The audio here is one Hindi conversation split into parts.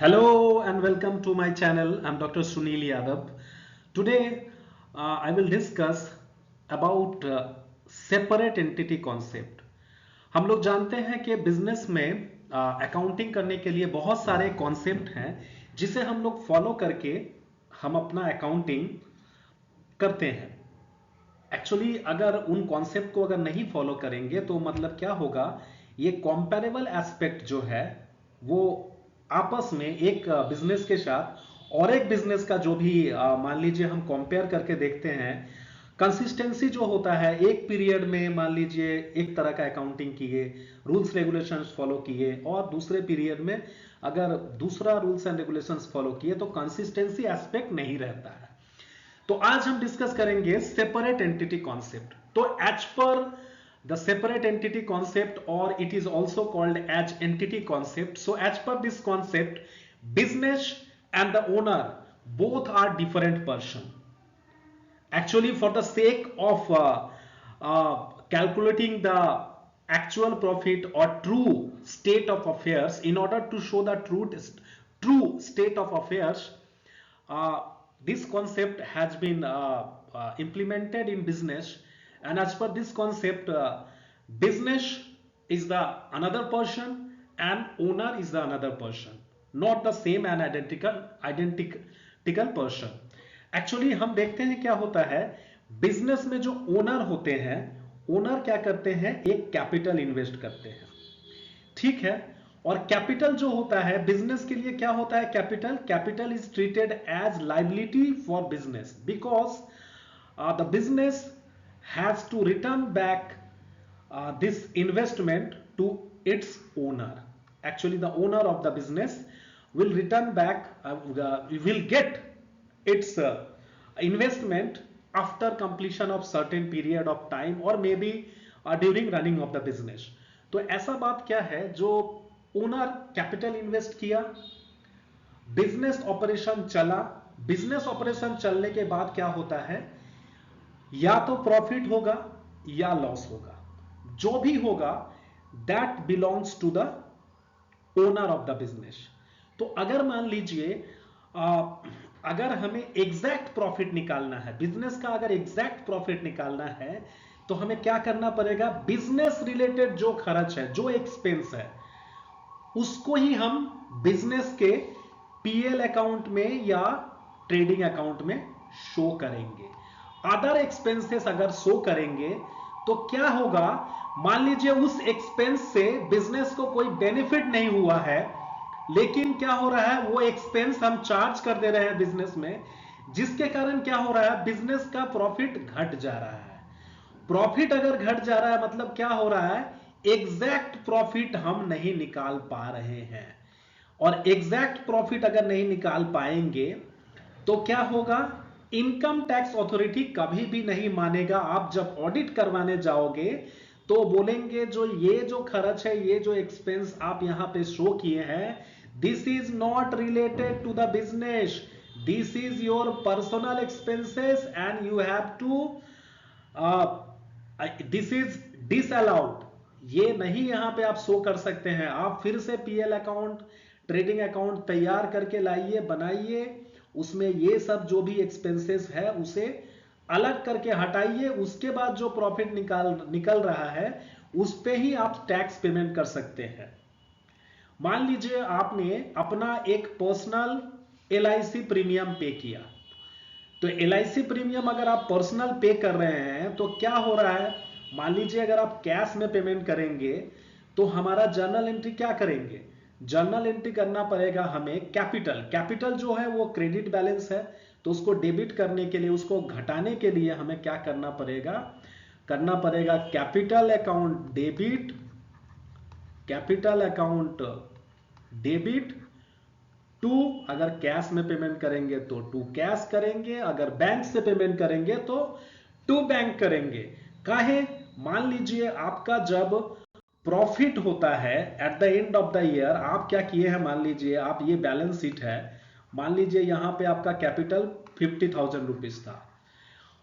Hello and welcome to my channel. I'm Dr. Sunil Yadav. Today I will discuss about separate entity concept. हम लोग जानते हैं कि बिजनेस में अकाउंटिंग करने के लिए बहुत सारे कॉन्सेप्ट हैं जिसे हम लोग फॉलो करके हम अपना अकाउंटिंग करते हैं। एक्चुअली अगर उन कॉन्सेप्ट को अगर नहीं फॉलो करेंगे तो मतलब क्या होगा, ये कंपैरेबल एस्पेक्ट जो है वो आपस में एक बिजनेस के साथ और एक बिजनेस का जो भी मान लीजिए हम कंपेयर करके देखते हैं, कंसिस्टेंसी जो होता है एक पीरियड में मान लीजिए एक तरह का अकाउंटिंग किए, रूल्स रेगुलेशंस फॉलो किए और दूसरे पीरियड में अगर दूसरा रूल्स एंड रेगुलेशंस फॉलो किए तो कंसिस्टेंसी एस्पेक्ट नहीं रहता है। तो आज हम डिस्कस करेंगे सेपरेट एंटिटी कॉन्सेप्ट। तो as per the separate entity concept और it is also called as entity concept, so as per this concept business and the owner both are different person. Actually, for the sake of calculating the actual profit or true state of affairs, in order to show the true state of affairs, uh, this concept has been implemented in business. And as per this concept, business is the another person and owner is the another person, not the same and identical person. Actually हम देखते हैं क्या होता है, बिजनेस में जो ओनर होते हैं, ओनर क्या करते हैं, एक कैपिटल इन्वेस्ट करते हैं, ठीक है। और कैपिटल जो होता है बिजनेस के लिए क्या होता है, capital is treated as liability for business because the business has to return back this investment to its owner. Actually the owner of the business will return back, will get its investment after completion of certain period of time or maybe during running of the business. तो ऐसा बात क्या है, जो ओनर कैपिटल इन्वेस्ट किया, बिजनेस ऑपरेशन चला, बिजनेस ऑपरेशन चलने के बाद क्या होता है, या तो प्रॉफिट होगा या लॉस होगा, जो भी होगा that belongs to the owner of the business. तो अगर मान लीजिए अगर हमें एग्जैक्ट प्रॉफिट निकालना है, बिजनेस का अगर एग्जैक्ट प्रॉफिट निकालना है तो हमें क्या करना पड़ेगा, बिजनेस रिलेटेड जो खर्च है, जो एक्सपेंस है, उसको ही हम बिजनेस के पीएल अकाउंट में या ट्रेडिंग अकाउंट में शो करेंगे. अदर एक्सपेंसेस अगर शो करेंगे तो क्या होगा, मान लीजिए उस एक्सपेंस से बिजनेस को कोई बेनिफिट नहीं हुआ है, लेकिन क्या हो रहा है, वो एक्सपेंस हम चार्ज कर दे रहे हैं बिजनेस में, जिसके कारण क्या हो रहा है, बिजनेस का प्रॉफिट घट जा रहा है. प्रॉफिट अगर घट जा रहा है मतलब क्या हो रहा है, एग्जैक्ट प्रॉफिट हम नहीं निकाल पा रहे हैं. और एग्जैक्ट प्रॉफिट अगर नहीं निकाल पाएंगे तो क्या होगा, इनकम टैक्स अथॉरिटी कभी भी नहीं मानेगा. आप जब ऑडिट करवाने जाओगे तो बोलेंगे जो खर्च है, ये जो एक्सपेंस आप यहां पे शो किए हैं, this is not related to the business, this is your personal expenses and you have to, this is disallowed. ये नहीं यहां पे आप शो कर सकते हैं. आप फिर से पीएल अकाउंट, ट्रेडिंग अकाउंट तैयार करके लाइए, बनाइए, उसमें ये सब जो भी एक्सपेंसेस है उसे अलग करके हटाइए, उसके बाद जो प्रॉफिट निकल रहा है उस पे ही आप टैक्स पेमेंट कर सकते हैं. मान लीजिए आपने अपना एक पर्सनल एलआईसी प्रीमियम पे किया, तो एलआईसी प्रीमियम अगर आप पर्सनल पे कर रहे हैं तो क्या हो रहा है, मान लीजिए अगर आप कैश में पेमेंट करेंगे तो हमारा जर्नल एंट्री क्या करेंगे, जर्नल एंट्री करना पड़ेगा हमें कैपिटल जो है वो क्रेडिट बैलेंस है, तो उसको डेबिट करने के लिए, उसको घटाने के लिए हमें क्या करना पड़ेगा, कैपिटल अकाउंट डेबिट टू, अगर कैश में पेमेंट करेंगे तो टू कैश करेंगे, अगर बैंक से पेमेंट करेंगे तो टू बैंक करेंगे. काहे, मान लीजिए आपका जब प्रॉफिट होता है at the end of the year, आप क्या किए हैं, मान लीजिए आप, ये बैलेंस शीट है, मान लीजिए यहां पे आपका कैपिटल 50,000 रुपीज था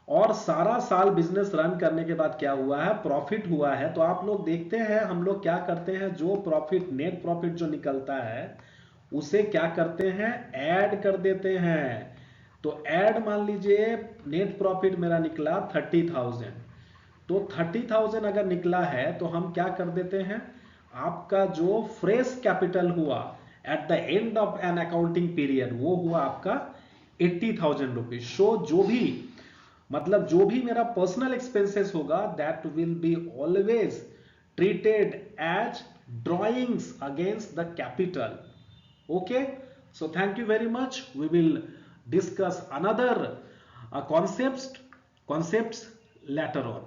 और सारा साल बिजनेस रन करने के बाद क्या हुआ है, प्रॉफिट हुआ है. तो आप लोग देखते हैं, हम लोग क्या करते हैं, जो प्रॉफिट, नेट प्रॉफिट जो निकलता है उसे क्या करते हैं, ऐड कर देते हैं। तो ऐड मान लीजिए नेट प्रॉफिट मेरा निकला 30,000, तो 30,000 अगर निकला है तो हम क्या कर देते हैं, आपका जो फ्रेश कैपिटल हुआ at the end of an accounting period वो हुआ आपका 80,000 रुपीज। सो जो भी मतलब जो भी मेरा पर्सनल एक्सपेंसेस होगा that will be always treated as drawings against the capital. Okay, so thank you very much. We will discuss another concepts later on.